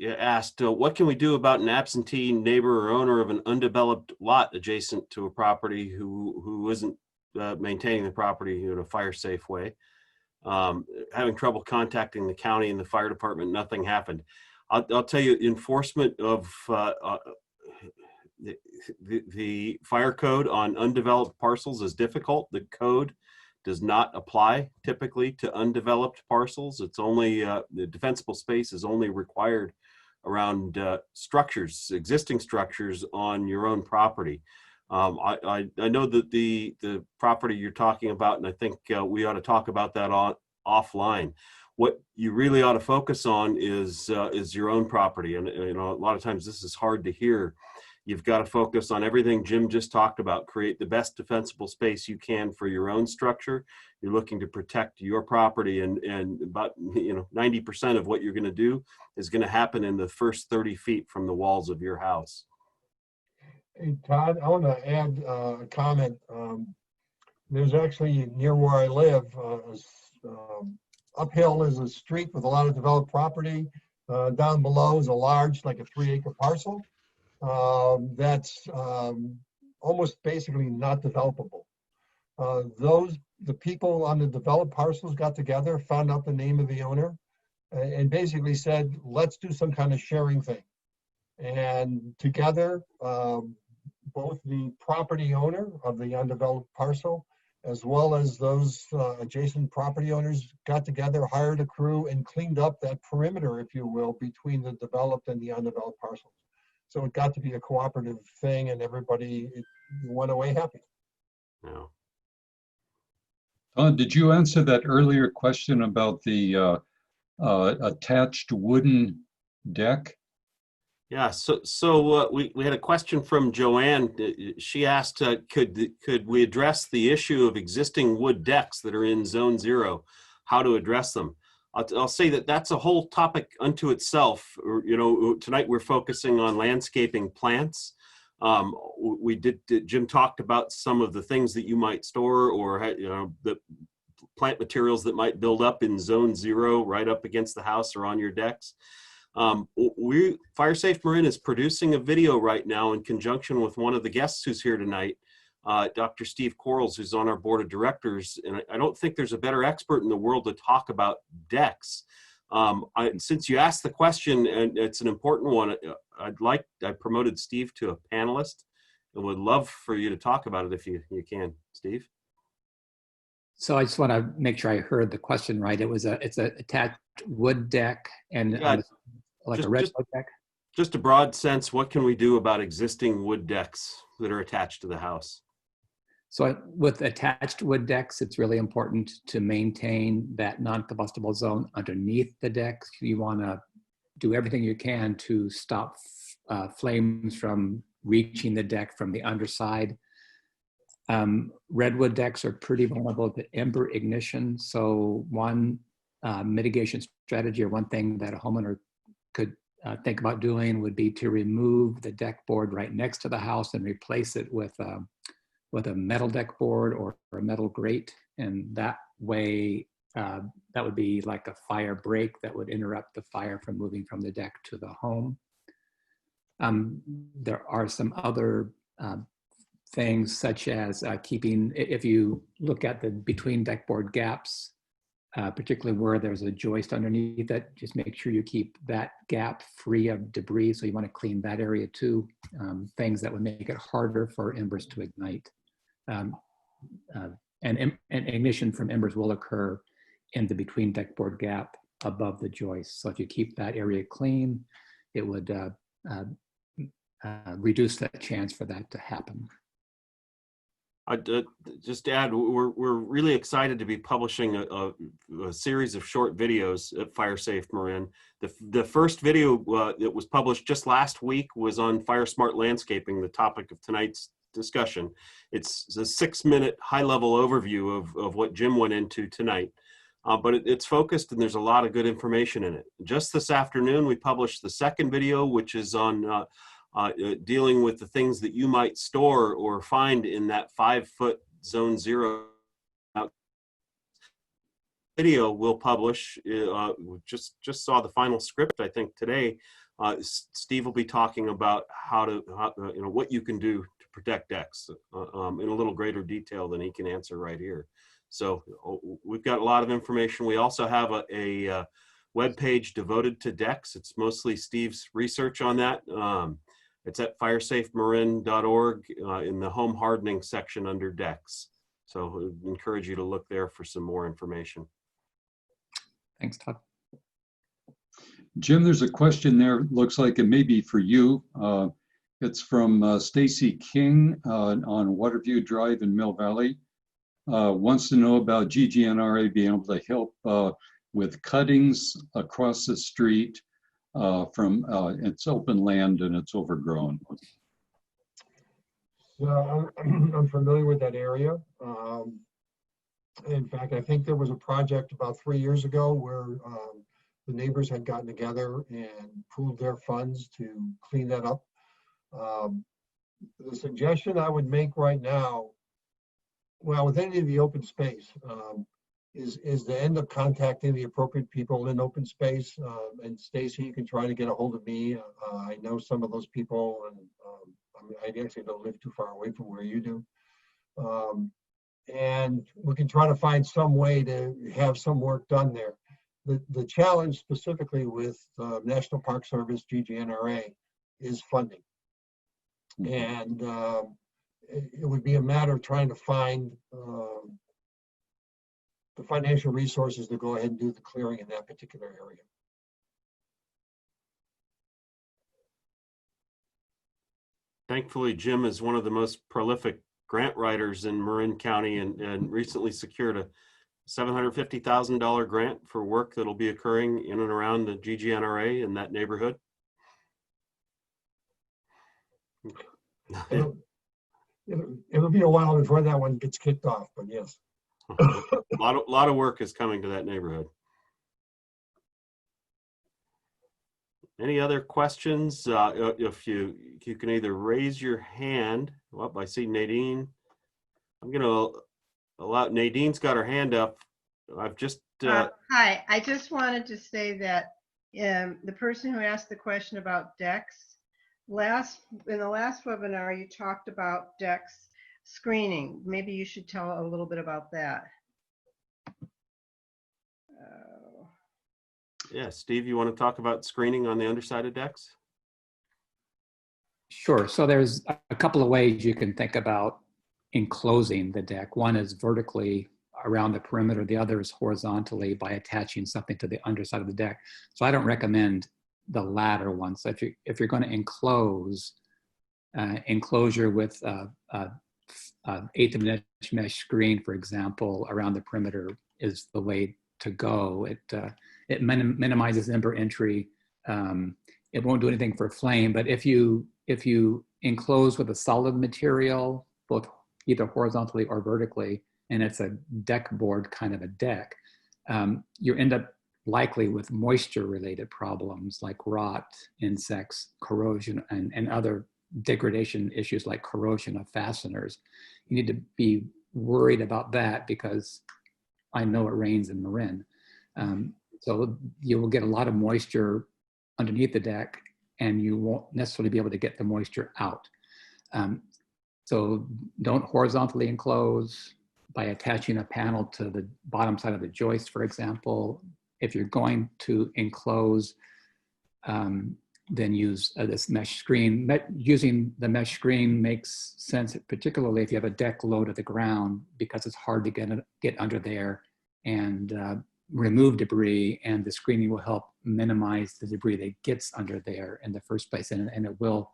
Asked, what can we do about an absentee neighbor or owner of an undeveloped lot adjacent to a property who isn't maintaining the property in a fire-safe way? Having trouble contacting the county and the fire department, nothing happened. I'll tell you, enforcement of the fire code on undeveloped parcels is difficult. The code does not apply typically to undeveloped parcels. It's only the defensible space is only required around structures, existing structures on your own property. I know that the property you're talking about, and I think we ought to talk about that offline. What you really ought to focus on is your own property, and you know, a lot of times this is hard to hear. You've got to focus on everything Jim just talked about. Create the best defensible space you can for your own structure. You're looking to protect your property, and about 90% of what you're going to do is going to happen in the first 30 feet from the walls of your house. Hey, Todd, I want to add a comment. There's actually near where I live, uphill is a street with a lot of developed property. Down below is a large, like a 3-acre parcel. That's almost basically not developable. The people on the developed parcels got together, found out the name of the owner, and basically said, let's do some kind of sharing thing. And together, both the property owner of the undeveloped parcel, as well as those adjacent property owners, got together, hired a crew, and cleaned up that perimeter, if you will, between the developed and the undeveloped parcels. So it got to be a cooperative thing, and everybody went away happy. Yeah. Did you answer that earlier question about the attached wooden deck? Yeah, so we had a question from Joanne. She asked, could we address the issue of existing wood decks that are in Zone 0? How to address them? I'll say that that's a whole topic unto itself. You know, tonight we're focusing on landscaping plants. Jim talked about some of the things that you might store, or the plant materials that might build up in Zone 0 right up against the house or on your decks. FIREsafe Marin is producing a video right now in conjunction with one of the guests who's here tonight, Dr. Steve Quarles, who's on our board of directors. And I don't think there's a better expert in the world to talk about decks. Since you asked the question, and it's an important one, I promoted Steve to a panelist and would love for you to talk about it if you can, Steve. So I just want to make sure I heard the question right. It's a attached wood deck and like a redwood deck? Just a broad sense, what can we do about existing wood decks that are attached to the house? So with attached wood decks, it's really important to maintain that non-combustible zone underneath the deck. You want to do everything you can to stop flames from reaching the deck from the underside. Redwood decks are pretty vulnerable to ember ignition. So one mitigation strategy, or one thing that a homeowner could think about doing, would be to remove the deck board right next to the house and replace it with a metal deck board or a metal grate. And that way, that would be like a fire break that would interrupt the fire from moving from the deck to the home. There are some other things, such as keeping, if you look at the between deck board gaps, particularly where there's a joist underneath it, just make sure you keep that gap free of debris. So you want to clean that area too. Things that would make it harder for embers to ignite. And ignition from embers will occur in the between deck board gap. above the joist. So if you keep that area clean, it would reduce that chance for that to happen. I'd just add, we're really excited to be publishing a series of short videos at FIREsafe Marin. The first video that was published just last week was on fire smart landscaping, the topic of tonight's discussion. It's a 6-minute high-level overview of what Jim went into tonight, but it's focused and there's a lot of good information in it. Just this afternoon, we published the second video, which is on dealing with the things that you might store or find in that 5-foot zone 0 video we'll publish. We just saw the final script, I think, today. Steve will be talking about how what you can do to protect decks in a little greater detail than he can answer right here. So we've got a lot of information. We also have a web page devoted to decks. It's mostly Steve's research on that. It's at firesafemarin.org in the home hardening section under decks. So I encourage you to look there for some more information. Thanks, Todd. Jim, there's a question there. Looks like it may be for you. It's from Stacy King on Waterview Drive in Mill Valley. Wants to know about GGNRA being able to help with cuttings across the street from it's open land and it's overgrown. So I'm familiar with that area. In fact, I think there was a project about 3 years ago where the neighbors had gotten together and pooled their funds to clean that up. The suggestion I would make right now, well, with any of the open space, is to end up contacting the appropriate people in open space. And Stacy, you can try to get a hold of me. I know some of those people, and I actually don't live too far away from where you do. And we can try to find some way to have some work done there. The challenge specifically with National Park Service, GGNRA, is funding. And it would be a matter of trying to find the financial resources to go ahead and do the clearing in that particular area. Thankfully, Jim is one of the most prolific grant writers in Marin County and recently secured a $750,000 grant for work that'll be occurring in and around the GGNRA in that neighborhood. It'll be a while before that one gets kicked off, but yes. A lot of work is coming to that neighborhood. Any other questions? If you can either raise your hand. Well, I see Nadine. I'm going to allow Nadine's got her hand up. I've just hi. I just wanted to say that the person who asked the question about decks, in the last webinar you talked about decks screening. Maybe you should tell a little bit about that. Yeah, Steve, you want to talk about screening on the underside of decks? Sure. So there's a couple of ways you can think about enclosing the deck. One is vertically around the perimeter. The other is horizontally by attaching something to the underside of the deck. So I don't recommend the latter one. So if you're going to enclose, enclosure with eighth of an inch mesh screen, for example, around the perimeter is the way to go. It minimizes ember entry. It won't do anything for flame, but if you enclose with a solid material, both either horizontally or vertically, and it's a deck board kind of a deck, you end up likely with moisture related problems like rot, insects, corrosion, and other degradation issues like corrosion of fasteners. You need to be worried about that because I know it rains in Marin. So you will get a lot of moisture underneath the deck and you won't necessarily be able to get the moisture out. So don't horizontally enclose by attaching a panel to the bottom side of the joist, for example. If you're going to enclose, then use this mesh screen. Using the mesh screen makes sense, particularly if you have a deck low to the ground, because it's hard to get under there and remove debris, and the screening will help minimize the debris that gets under there in the first place, and it will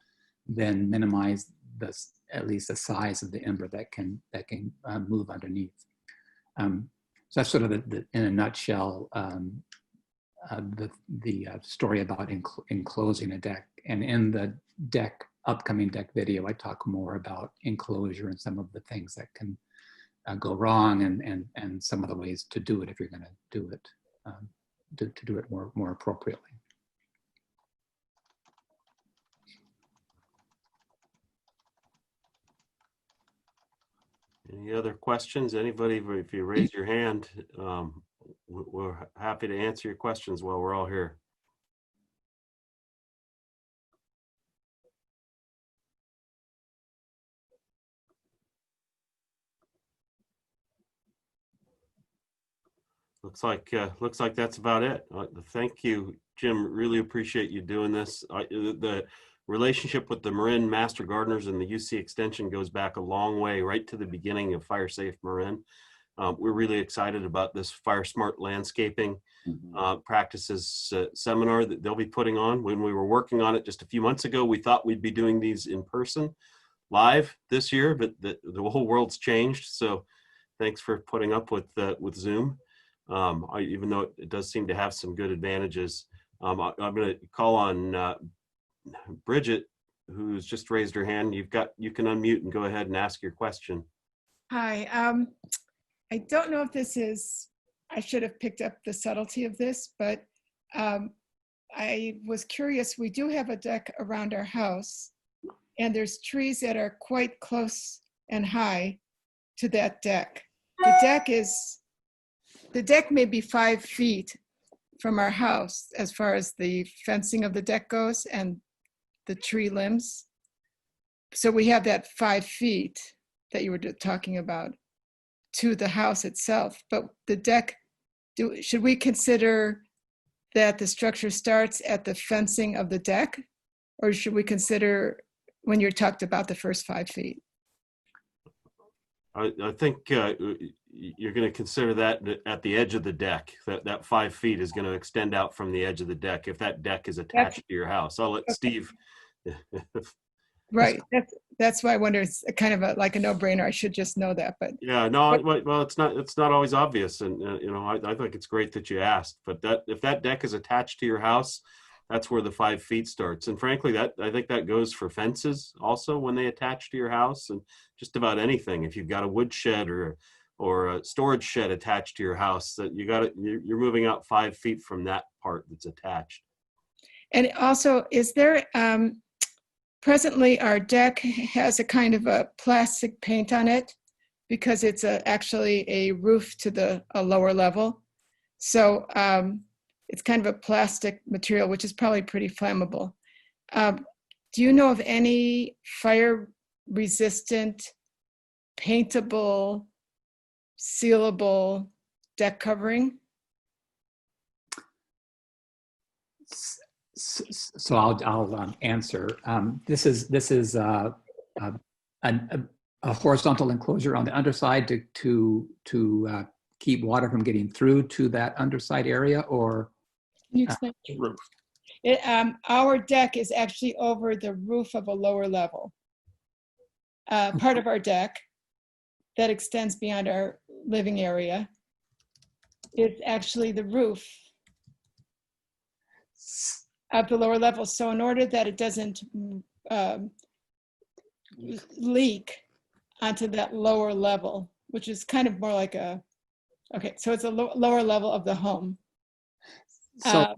then minimize at least the size of the ember that can move underneath. So that's sort of in a nutshell the story about enclosing a deck. And in the upcoming deck video, I talk more about enclosure and some of the things that can go wrong, and some of the ways to do it if you're going to do it, to do it more appropriately. Any other questions? Anybody, if you raise your hand, we're happy to answer your questions while we're all here. Looks like that's about it. Thank you, Jim. Really appreciate you doing this. The relationship with the Marin Master Gardeners and the UC Extension goes back a long way, right to the beginning of FIREsafe Marin. We're really excited about this Fire Smart Landscaping Practices seminar that they'll be putting on. When we were working on it just a few months ago, we thought we'd be doing these in person, live this year, but the whole world's changed. So thanks for putting up with Zoom. Even though it does seem to have some good advantages. I'm going to call on Bridget, who's just raised her hand. You can unmute and go ahead and ask your question. Hi, I don't know if this is, I should have picked up the subtlety of this, but I was curious. We do have a deck around our house, and there's trees that are quite close and high to that deck. The deck may be 5 feet from our house as far as the fencing of the deck goes and the tree limbs. So we have that 5 feet that you were talking about to the house itself. But the deck, should we consider that the structure starts at the fencing of the deck? Or should we consider when you're talked about the first 5 feet? I think you're going to consider that at the edge of the deck. That 5 feet is going to extend out from the edge of the deck if that deck is attached to your house. I'll let Steve. Right. That's why I wonder. It's kind of like a no-brainer. I should just know that. But yeah, no. Well, it's not always obvious, and I think it's great that you asked. But if that deck is attached to your house, that's where the 5 feet starts. And frankly, I think that goes for fences also when they attach to your house, and just about anything. If you've got a wood shed or a storage shed attached to your house, that you're moving out 5 feet from that part that's attached. And also, is there presently our deck has a kind of a plastic paint on it because it's actually a roof to a lower level. So it's kind of a plastic material, which is probably pretty flammable. Do you know of any fire-resistant, paintable, sealable deck covering? So I'll answer. This is a horizontal enclosure on the underside to keep water from getting through to that underside area, or Can you explain? Roof. Our deck is actually over the roof of a lower level. Part of our deck that extends beyond our living area is actually the roof of the lower level. So in order that it doesn't leak onto that lower level, which is kind of more like so it's a lower level of the home. So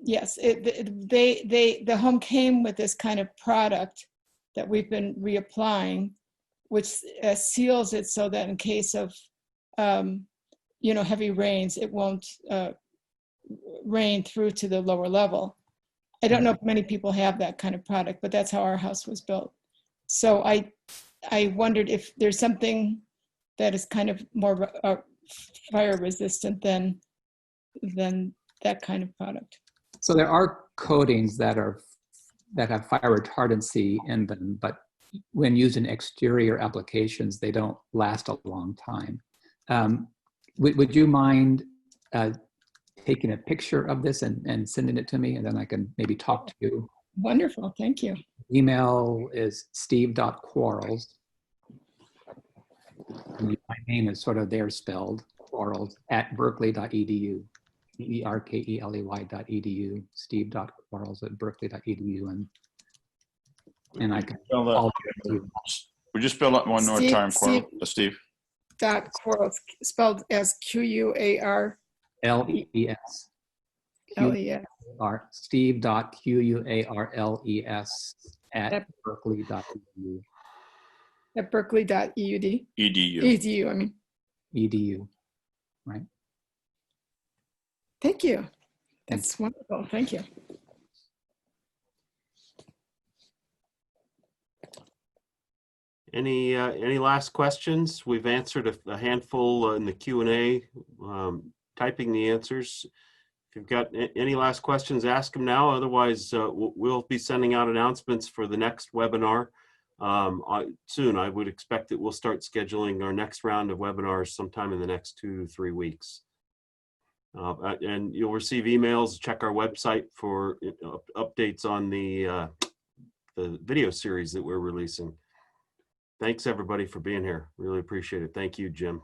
Yes, the home came with this kind of product that we've been reapplying, which seals it so that in case of heavy rains, it won't rain through to the lower level. I don't know if many people have that kind of product, but that's how our house was built. So I wondered if there's something that is kind of more fire resistant than that kind of product. So there are coatings that have fire retardancy in them, but when used in exterior applications, they don't last a long time. Would you mind taking a picture of this and sending it to me, and then I can maybe talk to you. Wonderful, thank you. Email is steve.quarles. My name is sort of there spelled, Quarles, @berkeley.edu. berkeley.edu, steve.quarles@berkeley.edu, and I can Spell that. follow you. Would you spell that one more Steve- time, Steve- Steve? Dot Quarles, spelled as QUARLES. LES. Steve.QUARLES @berkeley.edu. At berkeley.edu. EDU. EDU, I mean. Edu. Right. Thank you. That's wonderful. Thank you. Any last questions? We've answered a handful in the Q&A, typing the answers. If you've got any last questions, ask them now. Otherwise, we'll be sending out announcements for the next webinar soon. I would expect that we'll start scheduling our next round of webinars sometime in the next 2 to 3 weeks. And you'll receive emails. Check our website for updates on the video series that we're releasing. Thanks everybody for being here. Really appreciate it. Thank you, Jim.